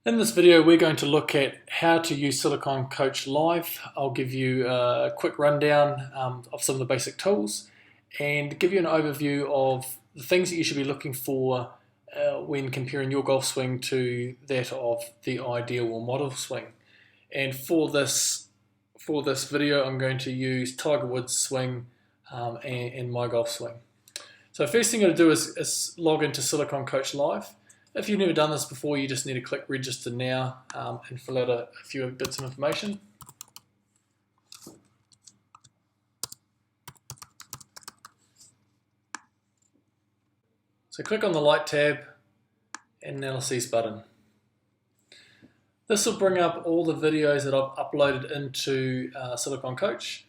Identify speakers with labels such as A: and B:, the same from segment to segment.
A: In this video, we're going to look at how to use Siliconcoach Live. I'll give you a quick rundown of some of the basic tools and give you an overview of the things that you should be looking for when comparing your golf swing to that of the ideal or model swing. And for this video, I'm going to use Tiger Woods' swing and my golf swing. So first thing you're going to do is log into Siliconcoach Live. If you've never done this before, you just need to click register now and fill out a few bits of information. So click on the Light tab and Analyses button. This will bring up all the videos that I've uploaded into Siliconcoach.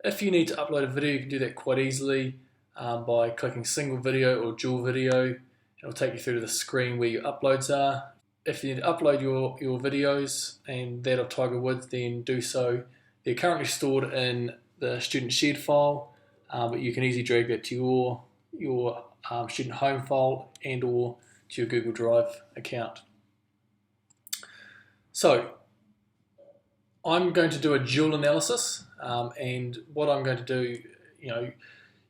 A: If you need to upload a video, you can do that quite easily by clicking single video or dual video. It'll take you through to the screen where your uploads are. If you need to upload your videos and that of Tiger Woods, then do so. They're currently stored in the student shared file, but you can easily drag that to your student home file and or to your Google Drive account. So I'm going to do a dual analysis, and what I'm going to do,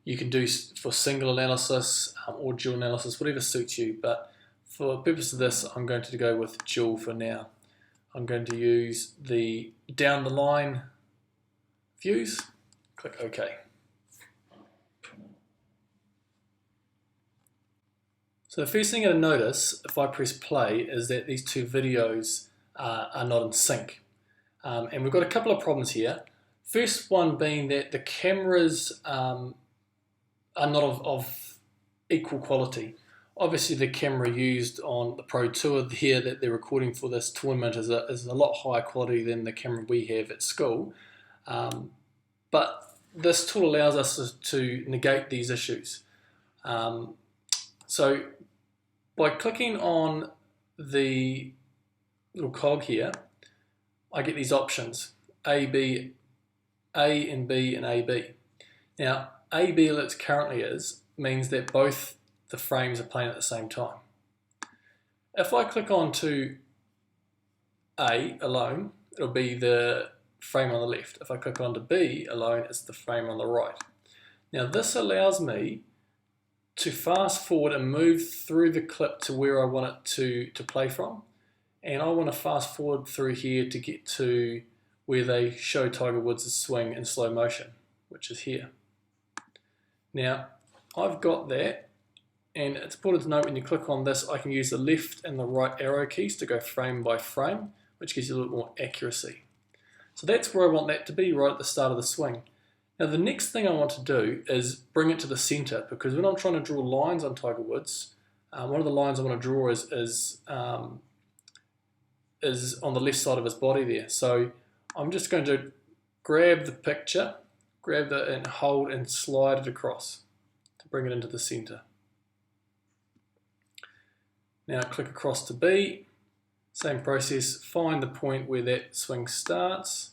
A: you can do for single analysis or dual analysis, whatever suits you, but for the purpose of this, I'm going to go with dual for now. I'm going to use the down the line views, click OK. So the first thing you're going to notice if I press play is that these two videos are not in sync. And we've got a couple of problems here. First one being that the cameras are not of equal quality. Obviously the camera used on the Pro Tour here that they're recording for this tournament is a lot higher quality than the camera we have at school. But this tool allows us to negate these issues. So by clicking on the little cog here, I get these options, A and B and AB. Now, AB as it currently is means that both the frames are playing at the same time. If I click on to A alone, it'll be the frame on the left. If I click on to B alone, it's the frame on the right. Now this allows me to fast forward and move through the clip to where I want it to play from. And I want to fast forward through here to get to where they show Tiger Woods' swing in slow motion, which is here. Now, I've got that, and it's important to note when you click on this, I can use the left and the right arrow keys to go frame by frame, which gives you a little more accuracy. So that's where I want that to be, right at the start of the swing. Now, the next thing I want to do is bring it to the center, because when I'm trying to draw lines on Tiger Woods, one of the lines I want to draw is on the left side of his body there. So I'm just going to grab the picture, grab it and hold and slide it across to bring it into the center. Now click across to B, same process, find the point where that swing starts,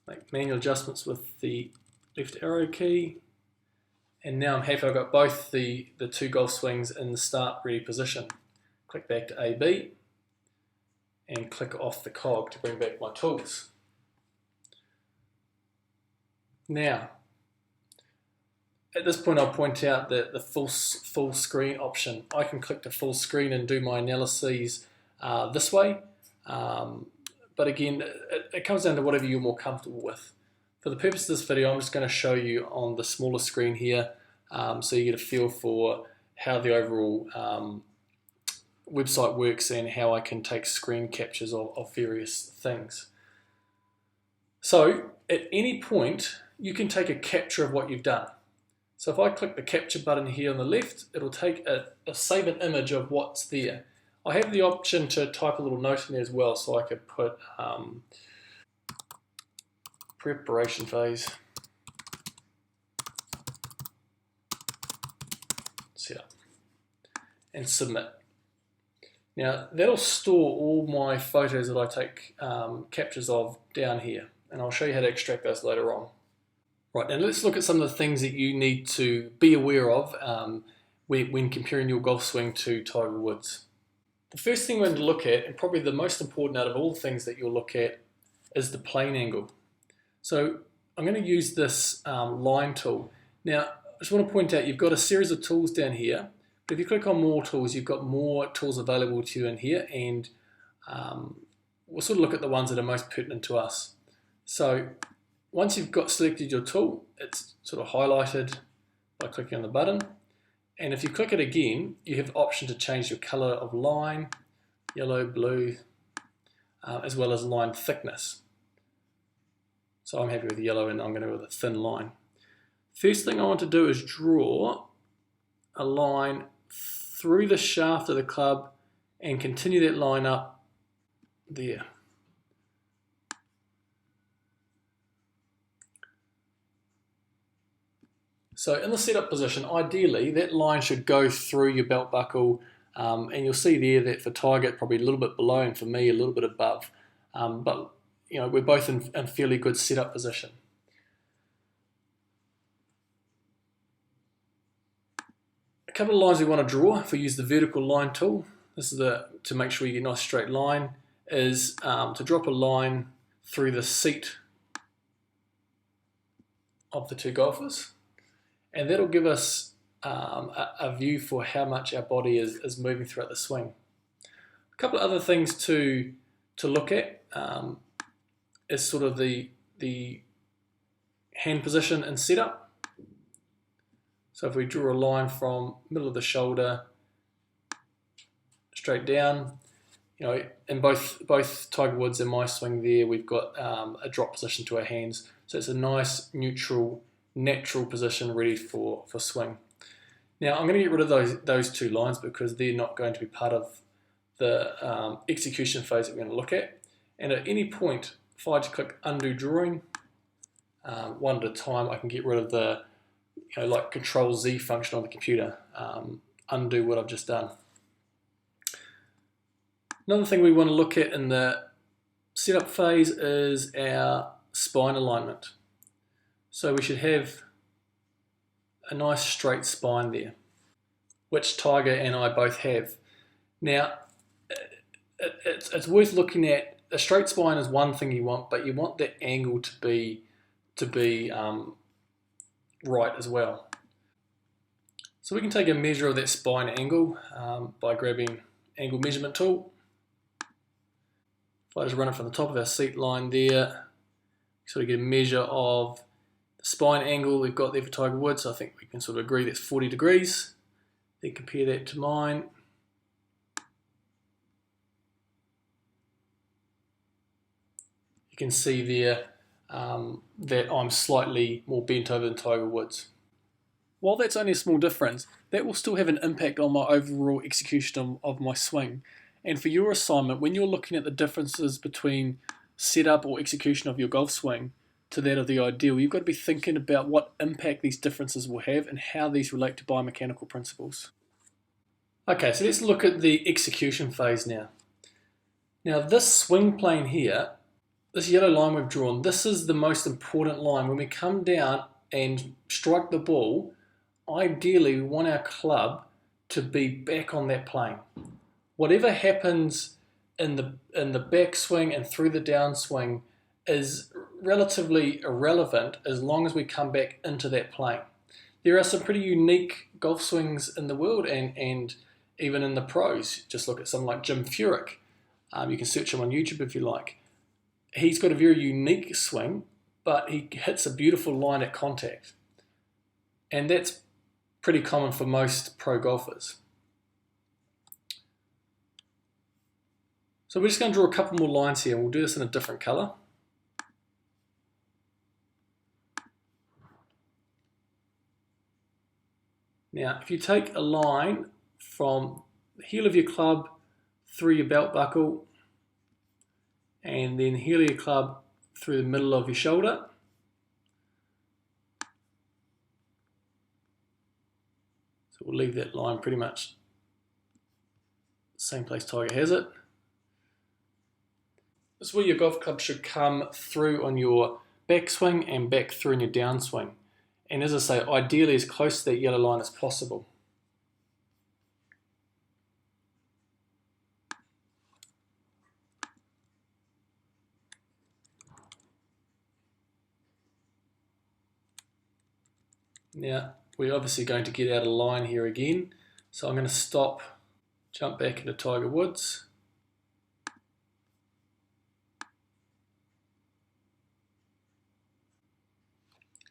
A: make manual adjustments with the left arrow key, and now I'm happy I've got both the two golf swings in the start ready position. Click back to AB and click off the cog to bring back my tools. Now, at this point I'll point out that the full screen option. I can click to full screen and do my analyses this way, but again, it comes down to whatever you're more comfortable with. For the purpose of this video, I'm just going to show you on the smaller screen here, so you get a feel for how the overall website works and how I can take screen captures of various things. So at any point you can take a capture of what you've done. So if I click the capture button here on the left, it'll take a save an image of what's there. I have the option to type a little note in there as well, so I could put preparation phase. Set and submit. Now that'll store all my photos that I take captures of down here, and I'll show you how to extract those later on. Right, now let's look at some of the things that you need to be aware of when comparing your golf swing to Tiger Woods. The first thing we're going to look at, and probably the most important out of all the things that you'll look at, is the plane angle. So I'm going to use this line tool. Now, I just want to point out you've got a series of tools down here, but if you click on more tools, you've got more tools available to you in here, and we'll sort of look at the ones that are most pertinent to us. So once you've got selected your tool, it's sort of highlighted by clicking on the button. And if you click it again, you have the option to change your color of line, yellow, blue, as well as line thickness. So I'm happy with yellow and I'm going to go with a thin line. First thing I want to do is draw a line through the shaft of the club and continue that line up there. So in the setup position, ideally that line should go through your belt buckle, and you'll see there that for Tiger probably a little bit below, and for me a little bit above. But you know, we're both in fairly good setup position. A couple of lines we want to draw, if we use the vertical line tool, this is to make sure you get a nice straight line, is to drop a line through the seat of the two golfers. And that'll give us a view for how much our body is moving throughout the swing. A couple of other things to look at is sort of the hand position and setup. So if we draw a line from middle of the shoulder straight down, you know, in both Tiger Woods and my swing there, we've got a drop position to our hands. So it's a nice neutral, natural position ready for swing. Now I'm going to get rid of those two lines because they're not going to be part of the execution phase that we're going to look at. And at any point, if I just click undo drawing, one at a time, I can get rid of the like Control Z function on the computer, undo what I've just done. Another thing we want to look at in the setup phase is our spine alignment. So we should have a nice straight spine there, which Tiger and I both have. Now, it's worth looking at. A straight spine is one thing you want, but you want that angle to be right as well. So we can take a measure of that spine angle by grabbing angle measurement tool. If I just run it from the top of our seat line there, sort of get a measure of the spine angle we've got there for Tiger Woods. So I think we can sort of agree that's 40 degrees. Then compare that to mine. You can see there that I'm slightly more bent over than Tiger Woods. While that's only a small difference, that will still have an impact on my overall execution of my swing. And for your assignment, when you're looking at the differences between setup or execution of your golf swing to that of the ideal, you've got to be thinking about what impact these differences will have and how these relate to biomechanical principles. Okay, so let's look at the execution phase now. Now this swing plane here, this yellow line we've drawn, this is the most important line. When we come down and strike the ball, ideally we want our club to be back on that plane. Whatever happens in the backswing and through the downswing is relatively irrelevant as long as we come back into that plane. There are some pretty unique golf swings in the world and even in the pros. Just look at someone like Jim Furyk. You can search him on YouTube if you like. He's got a very unique swing, but he hits a beautiful line at contact. And that's pretty common for most pro golfers. So we're just going to draw a couple more lines here, and we'll do this in a different color. Now, if you take a line from the heel of your club through your belt buckle, and then heel of your club through the middle of your shoulder, so we'll leave that line pretty much the same place Tiger has it. This is where your golf club should come through on your backswing and back through in your downswing. And as I say, ideally as close to that yellow line as possible. Now, we're obviously going to get out of line here again, so I'm going to stop, jump back into Tiger Woods.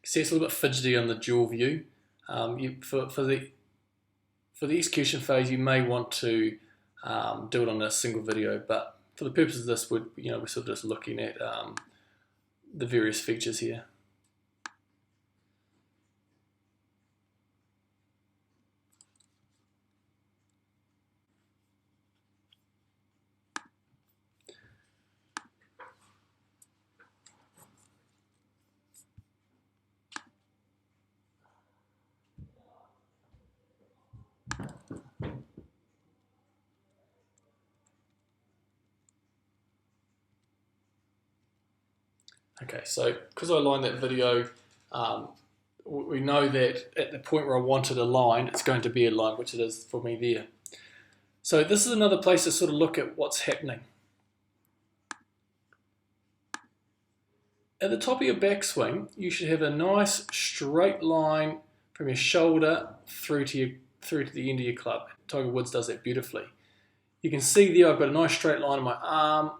A: See, it's a little bit fidgety on the dual view. For the execution phase, you may want to do it on a single video, but for the purposes of this, we're sort of just looking at the various features here. Okay, so because I aligned that video, we know that at the point where I want it aligned, it's going to be aligned, which it is for me there. So this is another place to sort of look at what's happening. At the top of your backswing, you should have a nice straight line from your shoulder through to the end of your club. Tiger Woods does that beautifully. You can see there I've got a nice straight line on my arm,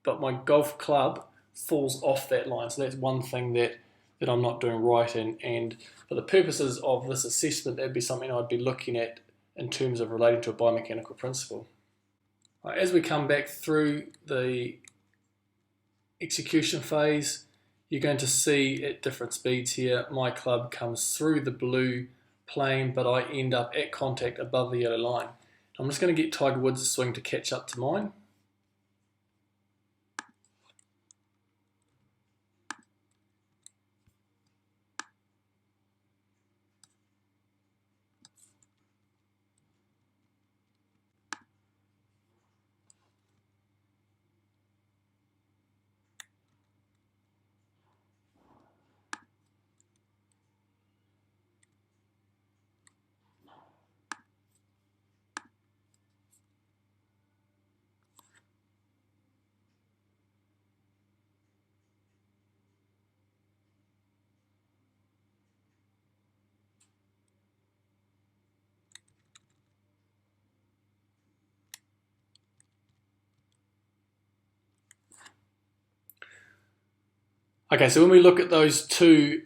A: but my golf club falls off that line. So that's one thing that I'm not doing right, and for the purposes of this assessment, that'd be something I'd be looking at in terms of relating to a biomechanical principle. Right, as we come back through the execution phase, you're going to see at different speeds here, my club comes through the blue plane, but I end up at contact above the yellow line. I'm just going to get Tiger Woods' swing to catch up to mine. Okay, so when we look at those two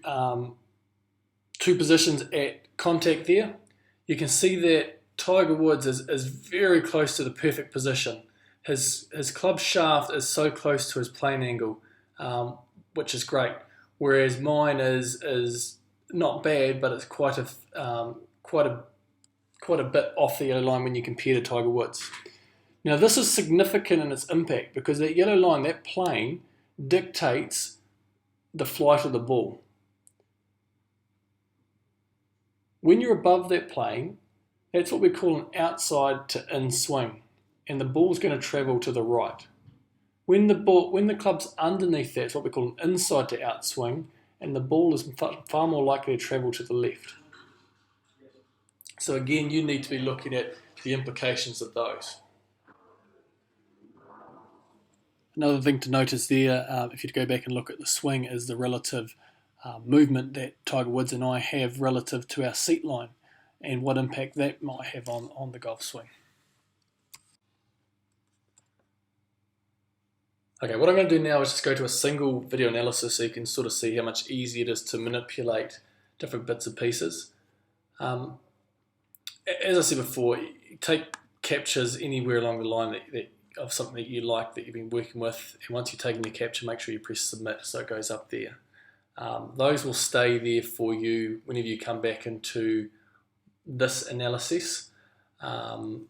A: positions at contact there, you can see that Tiger Woods is very close to the perfect position. His club shaft is so close to his plane angle, which is great. Whereas mine is not bad, but it's quite a bit off the yellow line when you compare to Tiger Woods. Now this is significant in its impact because that yellow line, that plane, dictates the flight of the ball. When you're above that plane, that's what we call an outside to in swing, and the ball's going to travel to the right. When the club's underneath that, it's what we call an inside to out swing, and the ball is far more likely to travel to the left. So again, you need to be looking at the implications of those. Another thing to notice there, if you go back and look at the swing, is the relative movement that Tiger Woods and I have relative to our seat line and what impact that might have on the golf swing. Okay, what I'm going to do now is just go to a single video analysis so you can sort of see how much easier it is to manipulate different bits and pieces. As I said before, take captures anywhere along the line of something that you like, that you've been working with, and once you've taken your capture, make sure you press submit so it goes up there. Those will stay there for you whenever you come back into this analysis, but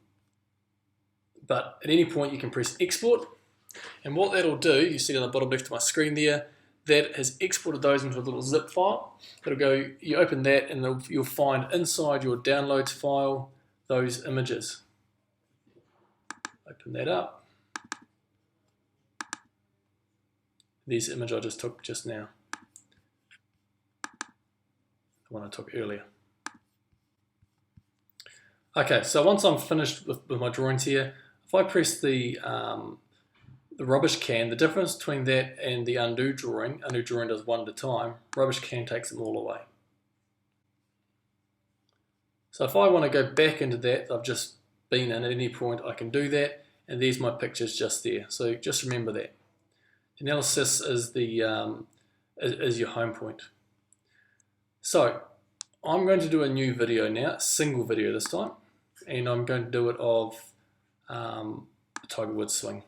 A: at any point you can press export, and what that'll do, you see on the bottom left of my screen there, that has exported those into a little zip file. It'll go, you open that and you'll find inside your downloads file those images. Open that up. This image I just took just now, the one I took earlier. Okay, so once I'm finished with my drawings here, if I press the rubbish can, the difference between that and the undo drawing does one at a time, rubbish can takes them all away. So if I want to go back into that I've just been in at any point, I can do that, and there's my pictures just there. So just remember that. Analysis is is your home point. So I'm going to do a new video now, a single video this time, and I'm going to do it of the Tiger Woods swing.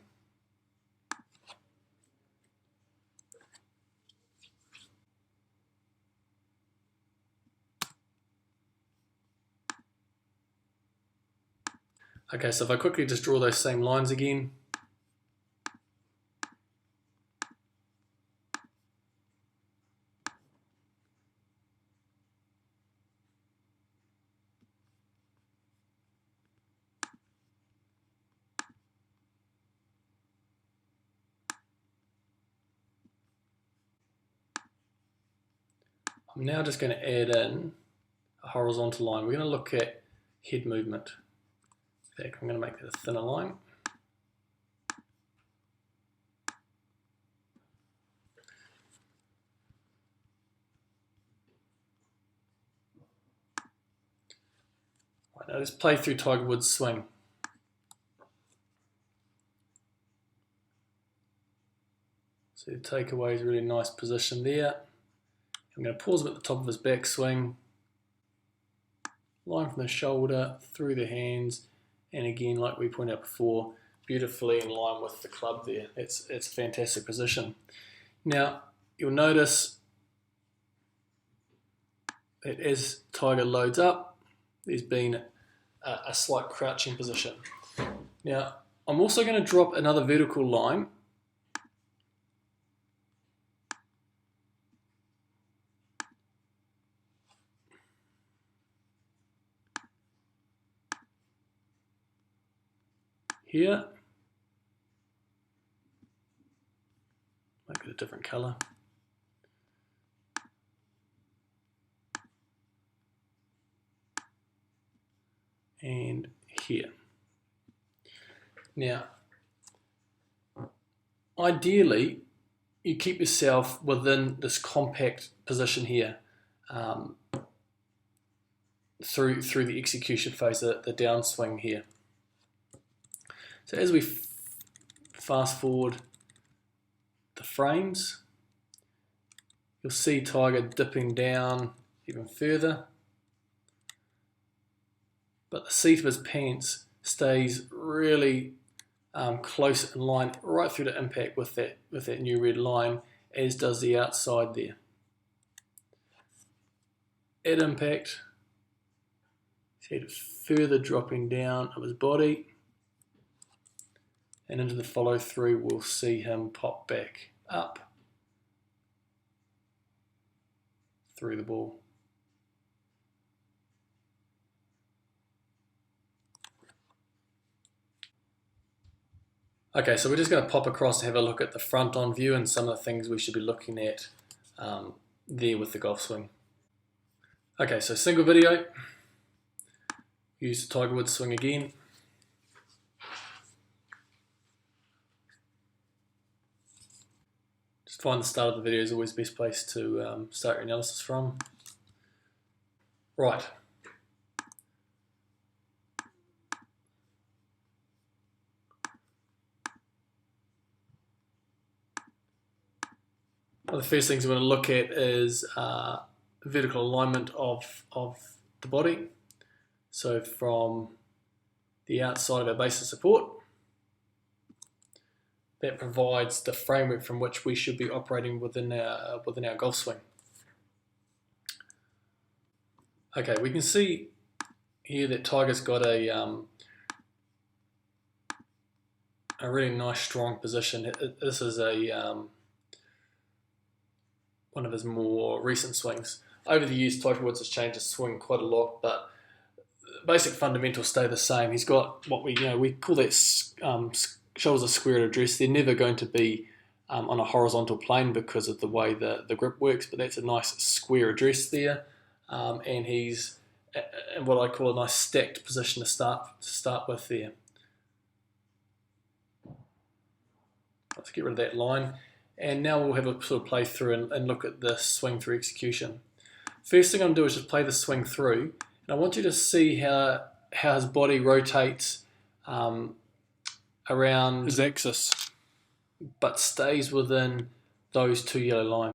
A: Okay, so if I quickly just draw those same lines again. I'm now just going to add in a horizontal line. We're going to look at head movement. In fact, I'm going to make that a thinner line. Right, now let's play through Tiger Woods' swing. So the takeaway is a really nice position there. I'm going to pause him at the top of his backswing, line from the shoulder, through the hands, and again, like we pointed out before, beautifully in line with the club there. It's a fantastic position. Now, you'll notice that as Tiger loads up, there's been a slight crouching position. Now, I'm also going to drop another vertical line here, make it a different color, and here. Now, ideally, you keep yourself within this compact position here through the execution phase, the downswing here. So as we fast forward the frames, you'll see Tiger dipping down even further, but the seat of his pants stays really close in line right through the impact with that new red line, as does the outside there. At impact, see it further dropping down of his body, and into the follow through we'll see him pop back up through the ball. Okay, so we're just going to pop across and have a look at the front on view and some of the things we should be looking at there with the golf swing. Okay, so single video, use the Tiger Woods swing again. Just find the start of the video is always the best place to start your analysis from. Right. One of the first things we want to look at is vertical alignment of the body. So from the outside of our base of support, that provides the framework from which we should be operating within our golf swing. Okay, we can see here that Tiger's got a really nice strong position. This is one of his more recent swings. Over the years, Tiger Woods has changed his swing quite a lot, but basic fundamentals stay the same. He's got what we call that shoulders are square at address. They're never going to be on a horizontal plane because of the way the grip works, but that's a nice square address there, and he's in what I call a nice stacked position to start with there. Let's get rid of that line, and now we'll have a sort of play through and look at the swing through execution. First thing I'm going to do is just play the swing through, And I want you to see how his body rotates around
B: his axis,
A: but stays within those two yellow lines.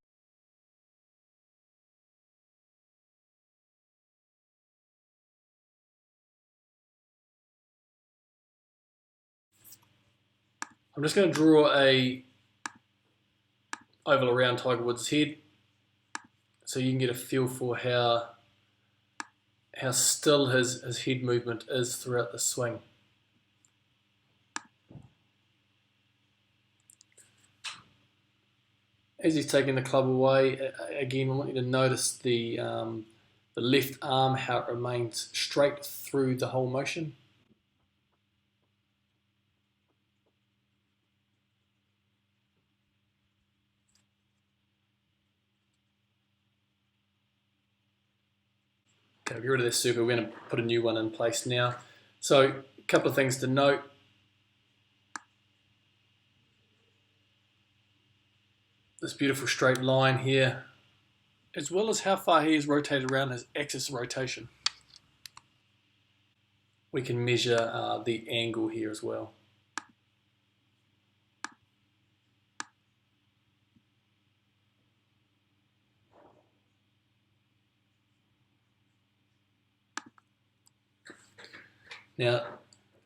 A: I'm just going to draw a oval around Tiger Woods' head so you can get a feel for how still his head movement is throughout the swing. As he's taking the club away, again, I want you to notice the left arm, how it remains straight through the whole motion. Okay, get rid of this circle. We're going to put a new one in place now. So, a couple of things to note. This beautiful straight line here,
B: as well as how far he is rotated around his axis of rotation.
A: We can measure the angle here as well. Now,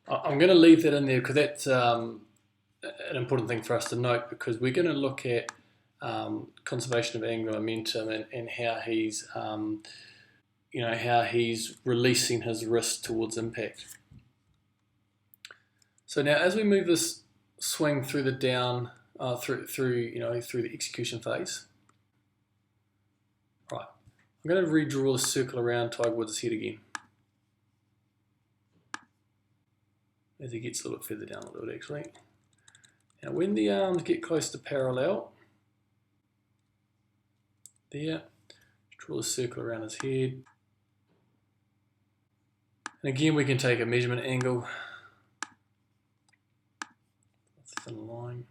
A: I'm going to leave that in there because that's an important thing for us to note, because we're going to look at conservation of angular momentum and how he's, how he's releasing his wrist towards impact. So now, as we move this swing through the down, through the execution phase, right, I'm going to redraw the circle around Tiger Woods' head again. As he gets a little bit further down a little bit, actually. Now, when the arms get close to parallel, there, draw the circle around his head. And again, we can take a measurement angle. Thin line.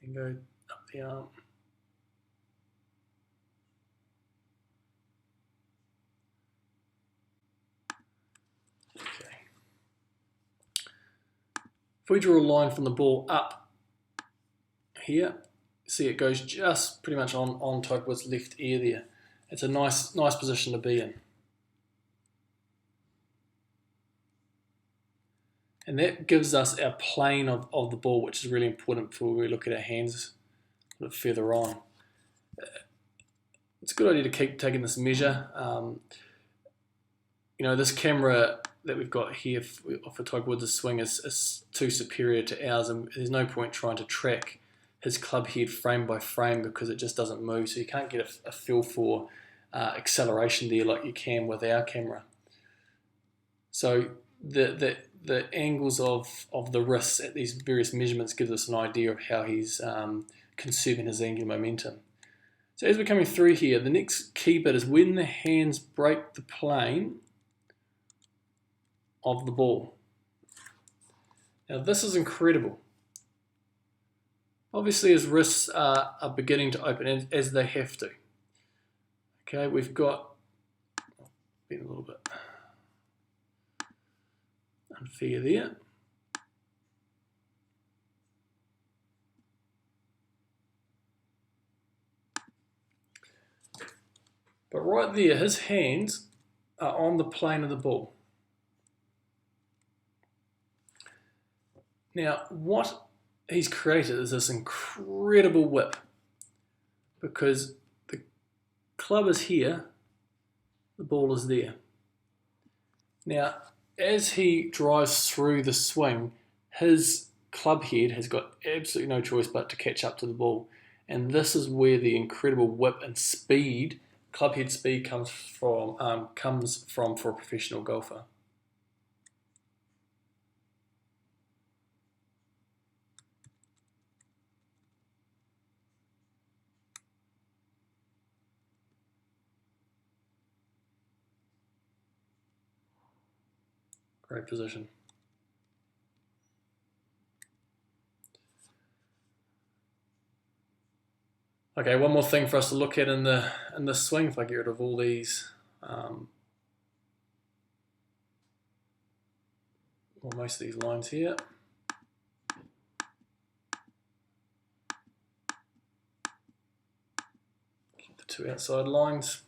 A: Then go up the arm. Okay. If we draw a line from the ball up here, see it goes just pretty much on Tiger Woods' left ear there. It's a nice position to be in. And that gives us our plane of the ball, which is really important for when we look at our hands a bit further on. It's a good idea to keep taking this measure. This camera that we've got here for Tiger Woods' swing is too superior to ours, and there's no point trying to track his club head frame by frame because it just doesn't move, so you can't get a feel for acceleration there like you can with our camera. So the angles of the wrists at these various measurements gives us an idea of how he's conserving his angular momentum. So as we're coming through here, the next key bit is when the hands break the plane of the ball. Now this is incredible. Obviously his wrists are beginning to open as they have to. Okay, we've got, been a little bit unfair there. But right there, his hands are on the plane of the ball. Now, what he's created is this incredible whip, because the club is here, the ball is there. Now, as he drives through the swing, his club head has got absolutely no choice but to catch up to the ball. And this is where the incredible whip and speed, club head speed, comes from for a professional golfer. Great position. Okay, one more thing for us to look at in the swing. If I get rid of all these, well, most of these lines here. Keep the two outside lines.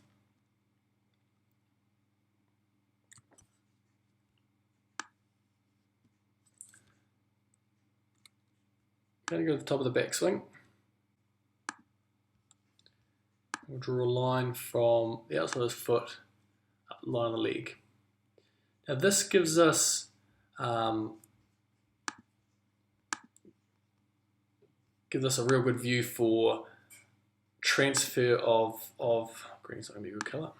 A: Going to go to the top of the backswing. We'll draw a line from the outside of his foot up the line of the leg. Now this gives us a real good view for transfer of green's not going to be a good colour.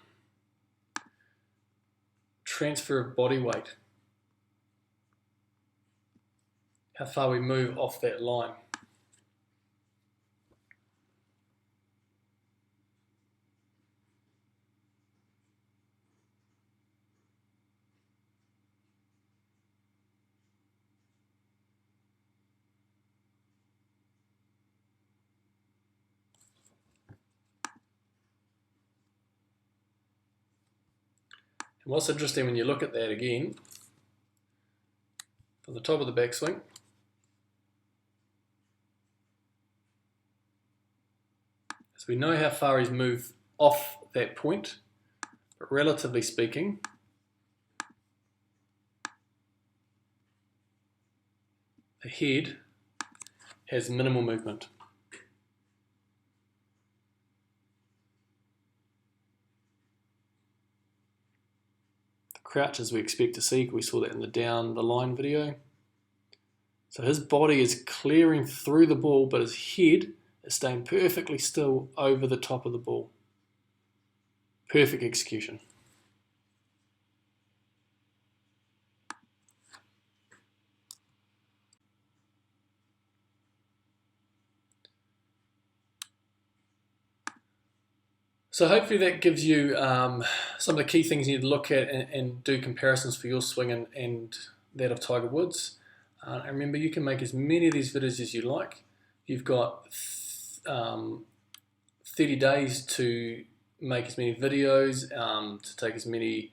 A: Transfer of body weight. How far we move off that line. And what's interesting when you look at that again, from the top of the backswing, is we know how far he's moved off that point, but relatively speaking, the head has minimal movement. Crouch as we expect to see, we saw that in the down the line video. So his body is clearing through the ball, but his head is staying perfectly still over the top of the ball. Perfect execution. So hopefully that gives you some of the key things you need to look at and do comparisons for your swing and that of Tiger Woods. And remember, you can make as many of these videos as you like. You've got 30 days to make as many videos, to take as many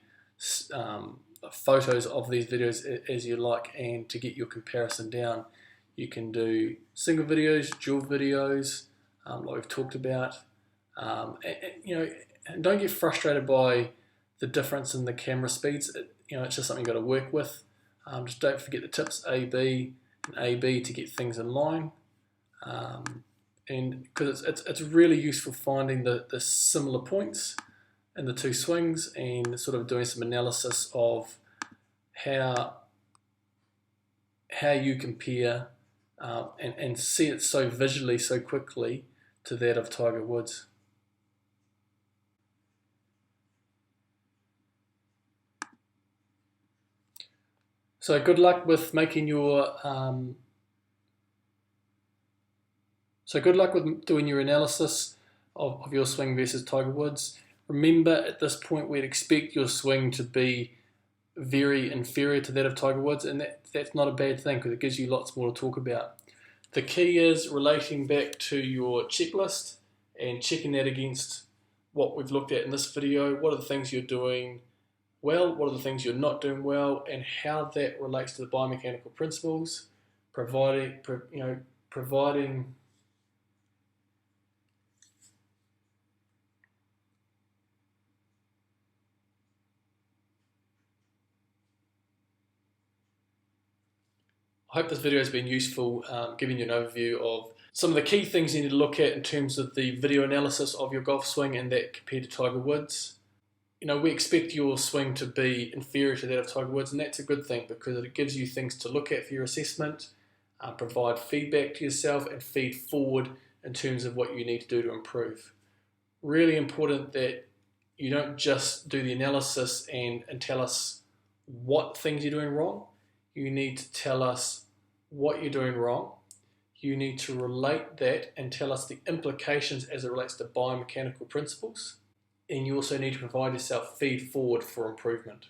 A: photos of these videos as you like, and to get your comparison down. You can do single videos, dual videos, like we've talked about. And don't get frustrated by the difference in the camera speeds. It's just something you've got to work with. Just don't forget the tips A/B and A/B to get things in line. And because it's really useful finding the similar points in the two swings and sort of doing some analysis of how you compare and see it so visually, so quickly to that of Tiger Woods. So good luck with making your doing your analysis of your swing versus Tiger Woods. Remember, at this point, we'd expect your swing to be very inferior to that of Tiger Woods, and that's not a bad thing because it gives you lots more to talk about. The key is relating back to your checklist and checking that against what we've looked at in this video. What are the things you're doing well, what are the things you're not doing well, and how that relates to the biomechanical principles, providing I hope this video has been useful, giving you an overview of some of the key things you need to look at in terms of the video analysis of your golf swing and that compared to Tiger Woods. We expect your swing to be inferior to that of Tiger Woods, and that's a good thing because it gives you things to look at for your assessment, provide feedback to yourself, and feed forward in terms of what you need to do to improve. Really important that you don't just do the analysis and tell us what things you're doing wrong. You need to tell us what you're doing wrong. You need to relate that and tell us the implications as it relates to biomechanical principles. And you also need to provide yourself feed forward for improvement.